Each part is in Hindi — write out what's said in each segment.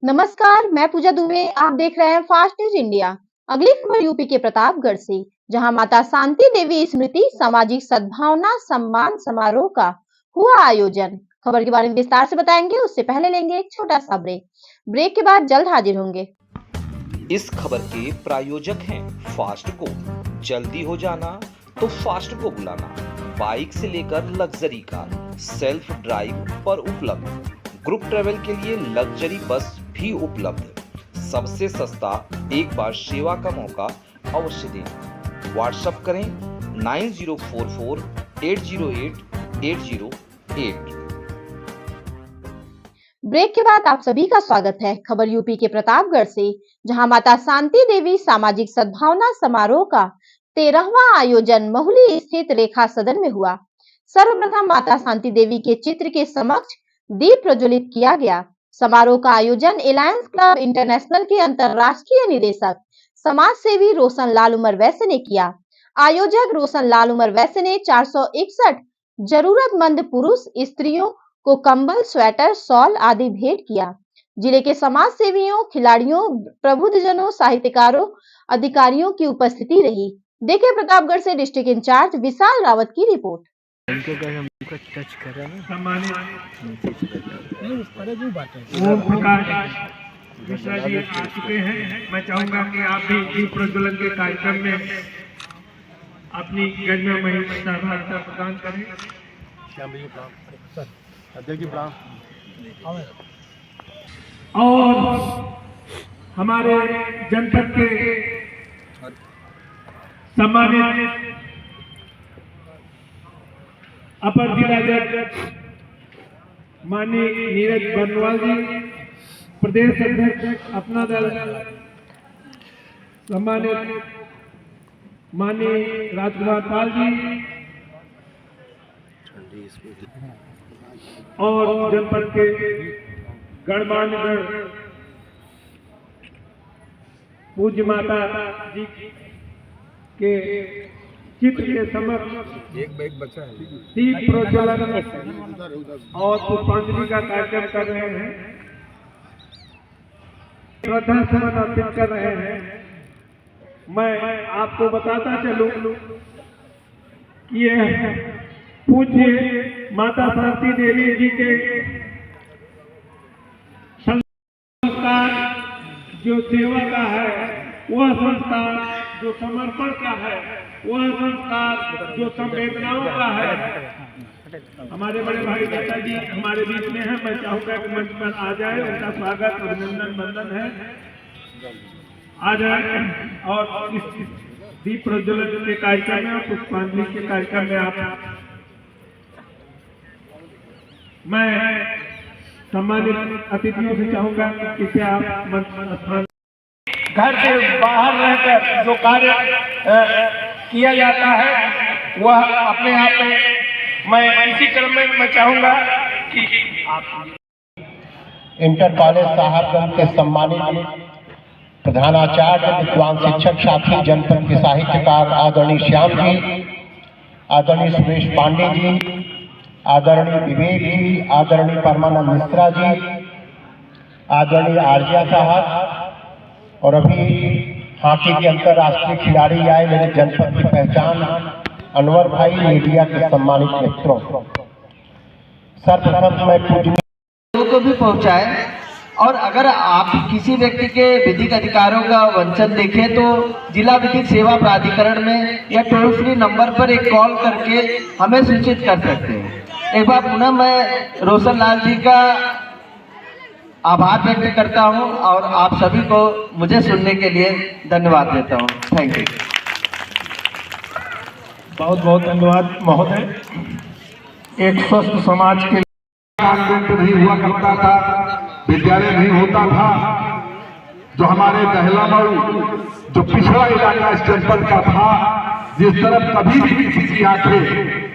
नमस्कार, मैं पूजा दुबे। आप देख रहे हैं फास्ट न्यूज इंडिया। अगली खबर यूपी के प्रतापगढ़ से, जहां माता शांति देवी स्मृति सामाजिक सद्भावना सम्मान समारोह का हुआ आयोजन। खबर के बारे में विस्तार से बताएंगे, उससे पहले लेंगे एक छोटा सा ब्रेक के बाद जल्द हाजिर होंगे। इस खबर के प्रायोजक हैं फास्ट को। जल्दी हो जाना तो फास्ट को बुलाना। बाइक से लेकर लग्जरी कार सेल्फ ड्राइव पर उपलब्ध। ग्रुप ट्रेवल के लिए लग्जरी बस भी उपलब्ध। सबसे सस्ता एक बार सेवा का मौका अवश्य दें। व्हाट्सएप करें 9044808808। ब्रेक के बाद आप सभी का स्वागत है। खबर यूपी के प्रतापगढ़ से, जहां माता शांति देवी सामाजिक सद्भावना समारोह का 13वां आयोजन महुली स्थित रेखा सदन में हुआ। सर्वप्रथम माता शांति देवी के चित्र के समक्ष दीप प्रज्वलित किया गया। समारोह का आयोजन एलायंस क्लब इंटरनेशनल के अंतरराष्ट्रीय निदेशक समाज सेवी रोशन लाल उमर वैश्य ने किया। आयोजक रोशन लाल उमर वैश्य ने 461 जरूरतमंद पुरुष स्त्रियों को कंबल, स्वेटर, शॉल आदि भेंट किया। जिले के समाज सेवियों, खिलाड़ियों, प्रबुद्धजनों, साहित्यकारों, अधिकारियों की उपस्थिति रही। देखें प्रतापगढ़ से डिस्ट्रिक्ट इंचार्ज विशाल रावत की रिपोर्ट। टच कर रहा है सम्मानित ओम प्रकाश मिश्रा जी आ चुके हैं। मैं चाहूंगा कि आप भी दीप प्रज्वलन के कार्यक्रम में अपनी गणमान्य सहभागिता प्रदान करें। और हमारे जनपद के सम्मानित अपर जिला जज माननीय नीरज बर्नवाल जी, प्रदेश अध्यक्ष अपना दल सम्मानित माननीय राजकुमार पाल जी और जनपद के गणमान्य पूज्य माता जी के चित्र के समक्ष एक बच्चा है दीप प्रज्वलन और पुष्पांजलि का कार्यक्रम कर रहे हैं, श्रद्धा सुमन अर्पित कर रहे हैं। मैं आपको बताता चलूं कि यह पूज्य माता शांति देवी जी के संस्कार जो सेवा का है, वह संस्कार जो समर्पण का है, वह संस्कार जो संवेदनाओं का है। हमारे बड़े भाई चाचा जी हमारे बीच में है। मैं चाहूंगा कि मंच पर आ जाए, उनका स्वागत अभिनंदन वंदन है। आ जाए और इस दीप प्रज्वलन के कार्यक्रम में और पुष्पांजलि के कार्यक्रम में आप मैं सम्मानित अतिथियों से चाहूंगा कि क्या आप मंच पर स्थान। घर से बाहर रहकर जो कार्य किया जाता है वह अपने आप में मैं इसी क्रम में मैं चाहूंगा कि आप इंटर कॉलेज साहबगंज के सम्मानित प्रधानाचार्य, विद्वान शिक्षक साथी, जनपद के साहित्यकार आदरणीय श्याम जी, आदरणीय सुरेश पांडे जी, आदरणीय विवेक जी, आदरणीय परमानंद मिश्रा जी, आदरणीय आर्या साहब और अभी हॉकी के अंतर्राष्ट्रीय खिलाड़ी आए मेरे जनपद की पहचान अनवर भाई, मीडिया के सम्मानित मित्रों, सर्वप्रथम मैं पूजनीय को भी पहुंचाए। और अगर आप किसी व्यक्ति के विधिक अधिकारों का वंचन देखें तो जिला विधिक सेवा प्राधिकरण में या टोल फ्री नंबर पर एक कॉल करके हमें सूचित कर सकते हैं। एक बार पुनः मैं रोशन लाल जी का आभार व्यक्त करता हूं और आप सभी को मुझे सुनने के लिए धन्यवाद देता हूं। Thank you. बहुत बहुत धन्यवाद महोदय। एक स्वस्थ समाज के नहीं हुआ करता था, विद्यालय नहीं होता था। जो हमारे दहलामऊ जो पिछड़ा इलाका इस जनपद का था, जिस तरफ कभी भी किसी की आंखें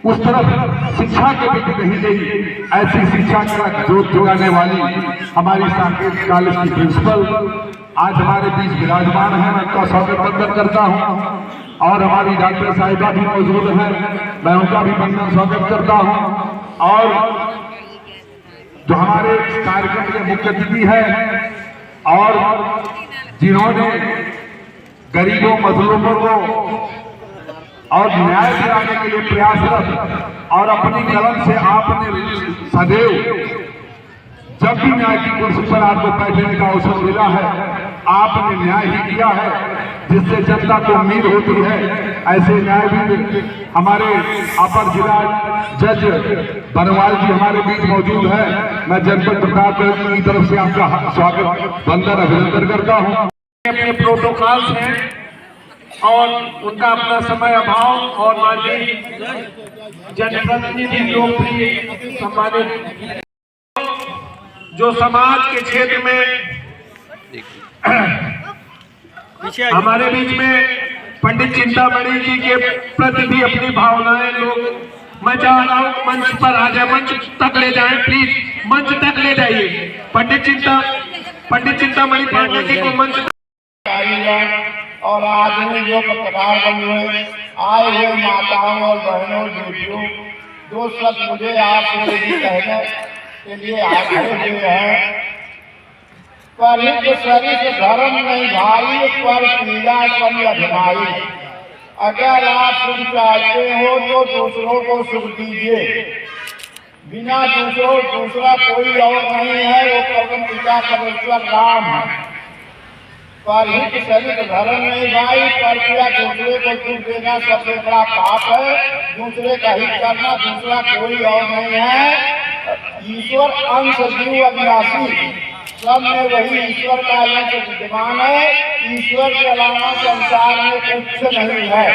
उस तरफ शिक्षा के प्रति नहीं गई, ऐसी शिक्षा का जोत जुगाने वाली हमारी साकेत कॉलेज की प्रिंसिपल आज हमारे बीच विराजमान है। मैं उनका स्वागत वंदन करता हूं और हमारी डॉक्टर साहिबा भी मौजूद है, मैं उनका भी वंदन स्वागत करता हूं। और जो हमारे इस कार्यक्रम के मुख्य अतिथि है और जिन्होंने गरीबों मजलूमों को और न्याय दिलाने के लिए प्रयासरत और अपनी कलम से आपने सदैव जब भी न्याय की कुर्सी पर आपको बैठने का अवसर मिला है आपने न्याय ही किया है, जिससे जनता को उम्मीद होती है। ऐसे न्यायविद हमारे अपर जिला जज बनवाल जी हमारे बीच मौजूद है। मैं जनपद प्रतापगढ़ की तरफ से आपका स्वागत वंदन अभिनंदन करता हूँ। अपने प्रोटोकॉल्स हैं और उनका अपना समय अभाव और माननीय जनप्रतिनिधि लोकप्रिय सम्मानित जो समाज के क्षेत्र में हमारे बीच में पंडित चिंतामणि जी के प्रति भी अपनी भावनाएं लोग, मैं चाह रहा हूँ मंच पर आ जाए, मंच तक ले जाएं, प्लीज मंच तक ले जाइए। पंडित चिंतामणि पांडे जी को मंच और आदमी जो पत्रकार बन हुए आए हुए माताओं और बहनों बेटियों, दो शब्द मुझे आपसे यही कहने के लिए आगे हुए हैं। परित सरित धर्म नहीं भाई, पर पीड़ा सम अधनाई। अगर आप सुख चाहते हो तो दूसरों को सुख दीजिए। बिना दूसरा कोई और नहीं है, वो परम पिता परमेश्वर राम है। परित सरित धर्म नहीं भाई, पर पीड़ा दूसरे को सुख देना सबसे बड़ा पाप है। दूसरे का हित करना दूसरा कोई और नहीं है। ईश्वर अंश जीव अविनाशी, सब में वही ईश्वर का अंश विद्यमान है। ईश्वर के अलावा संसार में कुछ नहीं है।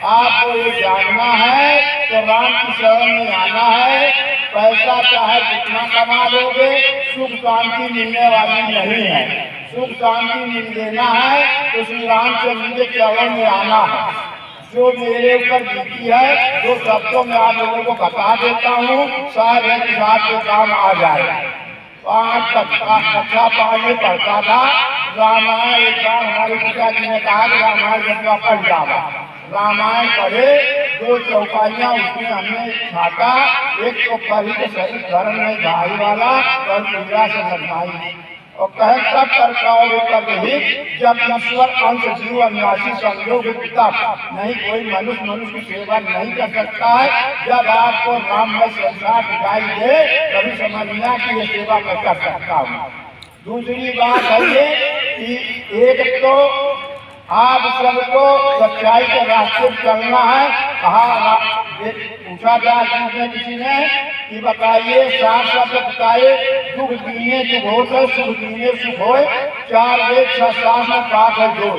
आपको ये जानना है तो राम की शरण में आना है। पैसा चाहे कितना कमा लोगे, सुख शांति मिलने वाली नहीं है। सुख शांति मिल देना है तो श्री रामचंद्र के चरण में आना है। जो मेरे ऊपर बीती है, जो शब्दों में आप लोगों को बता देता हूँ, शायद एक साथ के काम आ जाए। 5 कक्षा 5 में पढ़ता था रामायण। एक बार हमारे पिताजी ने कहा कि रामायण जब पढ़ जावा। रामायण पढ़े, 2 चौपाइयाँ उसमें हमने छाटा। एक तो परित सरित धर्म में भाई वाला और पीड़ा से लगवाई और कह तब करकाओगे करहित, जब ईश्वर अंश जीव अविनाशी संयोग तब नहीं कोई मनुष्य की सेवा नहीं कर सकता है। जब आपको राम में संसार दिखाई दे तभी समझना कि ये सेवा मैं कर सकता हूँ। दूसरी बात है ये कि एक तो आप सबको सच्चाई के रास्ते चलना है। कहा पूछा जाए किसी ने कि बताइए 7 शब्द बताइए, दुख दीने दुख हो, सुख दीने सुख हो। 4 वेद 6 शास्त्र में बात है जो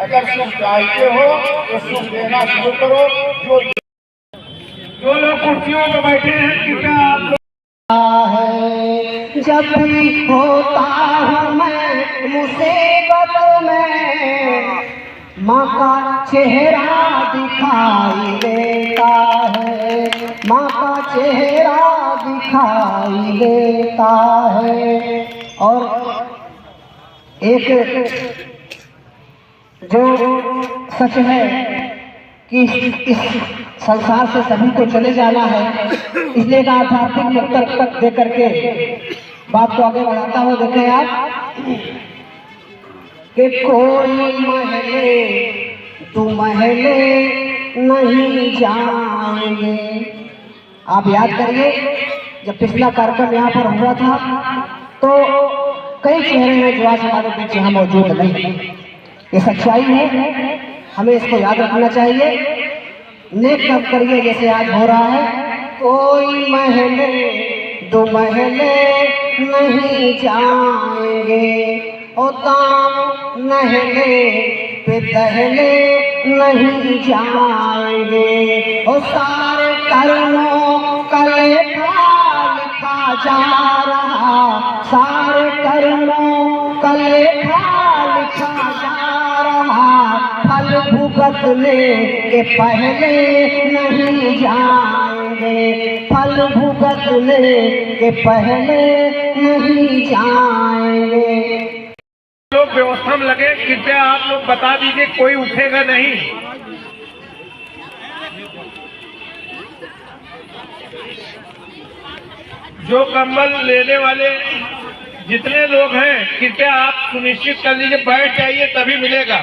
अगर सुख चाहते हो तो सुख देना शुरू करो। जो लोग कुर्सियों पर बैठे हैं कृपया आप लोग जब भी होता हूँ मैं मुसीबत में, माँ का चेहरा दिखाई देता है। माँ का चेहरा दिखाई देता है। और एक जो सच है कि इस संसार से सभी को चले जाना है, इसलिए एक आध्यात्मिक नुक्ता तक दे करके बात को आगे बढ़ाता हूँ। देखें आप कि कोई महले 2 महले नहीं जाएंगे। आप याद करिए जब पिछला कार्यक्रम यहाँ पर हुआ था तो कई चेहरे हैं जो आज हमारे बीच यहाँ मौजूद नहीं। ये सच्चाई है, हमें इसको याद रखना चाहिए। नेक काम करिए जैसे आज हो रहा है। कोई महले 2 महले नहीं जाएंगे, और दाम नहले पे दहले नहीं जाएंगे। और सारे कर्मों का लेखा लिखा जा रहा, सारे कर्मों का लेखा लिखा जा रहा। फल भुगतने के पहले नहीं जाएंगे, फल भुगतने के पहले नहीं जाएंगे। लोग व्यवस्था में लगे, कृपया आप लोग बता दीजिए कोई उठेगा नहीं। जो कंबल लेने वाले जितने लोग हैं कृपया आप सुनिश्चित कर लीजिए, बैठ जाइए तभी मिलेगा।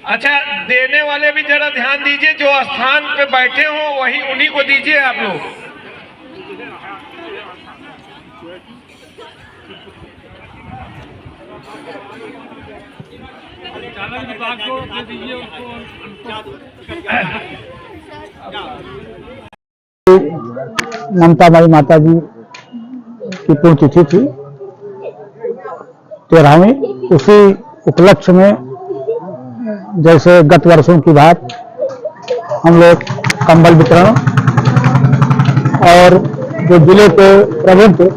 अच्छा, देने वाले भी जरा ध्यान दीजिए, जो स्थान पे बैठे हो वही उन्हीं को दीजिए आप लोग। चालक विभाग को दे दीजिए ममता बाई माता जी की पुण्यतिथि थी 13वीं। उसी उपलक्ष्य में जैसे गत वर्षों की बात हम लोग कंबल वितरण और जो जिले के प्रबुद्ध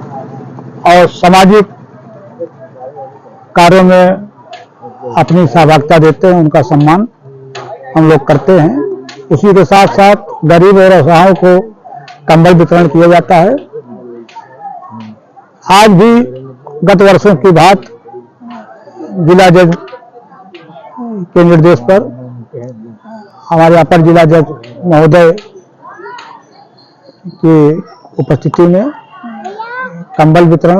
और सामाजिक कार्यों में अपनी सहभागिता देते हैं उनका सम्मान हम लोग करते हैं। उसी के साथ साथ गरीब और असहायों को कंबल वितरण किया जाता है। आज भी गत वर्षों की बात जिला जज के निर्देश पर हमारे अपर जिला जज महोदय की उपस्थिति में कंबल वितरण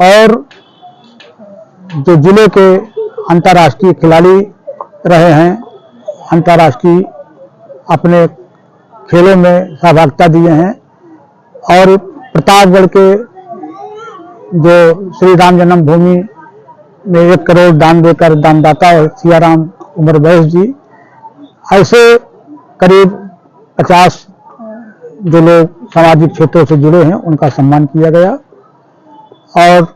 और जो जिले के अंतर्राष्ट्रीय खिलाड़ी रहे हैं, अंतर्राष्ट्रीय अपने खेलों में सहभागिता दिए हैं और प्रतापगढ़ के जो श्री राम जन्मभूमि में 1 करोड़ दान देकर दानदाता है सियाराम उमर बैस जी, ऐसे करीब 50 जो लोग सामाजिक क्षेत्रों से जुड़े हैं उनका सम्मान किया गया और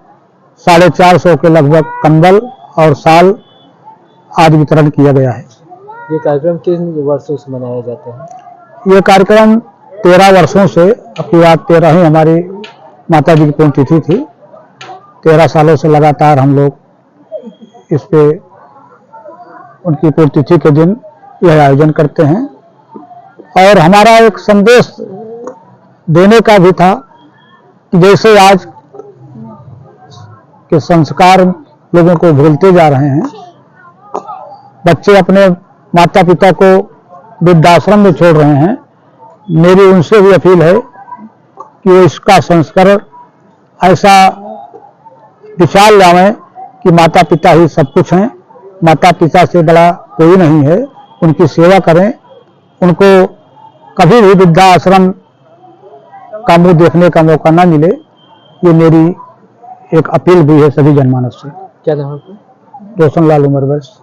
450 के लगभग कंबल और शाल आदि वितरण किया गया है। ये कार्यक्रम किन वर्षों से मनाया जाता है? ये कार्यक्रम 13 वर्षों से, अब बात 13वीं हमारी माता जी की पुण्यतिथि थी। 13 सालों से लगातार हम लोग इस पे उनकी पुण्यतिथि के दिन यह आयोजन करते हैं और हमारा एक संदेश देने का भी था कि जैसे आज के संस्कार लोगों को भूलते जा रहे हैं, बच्चे अपने माता पिता को वृद्धाश्रम में छोड़ रहे हैं, मेरी उनसे भी अपील है कि वो इसका संस्करण ऐसा विचार लाएं कि माता पिता ही सब कुछ हैं, माता पिता से बड़ा कोई नहीं है, उनकी सेवा करें, उनको कभी भी वृद्धाश्रम का मुंह देखने का मौका ना मिले। ये मेरी एक अपील भी है सभी जनमानस से। क्या नाम है? रोशनलाल उमर बैस।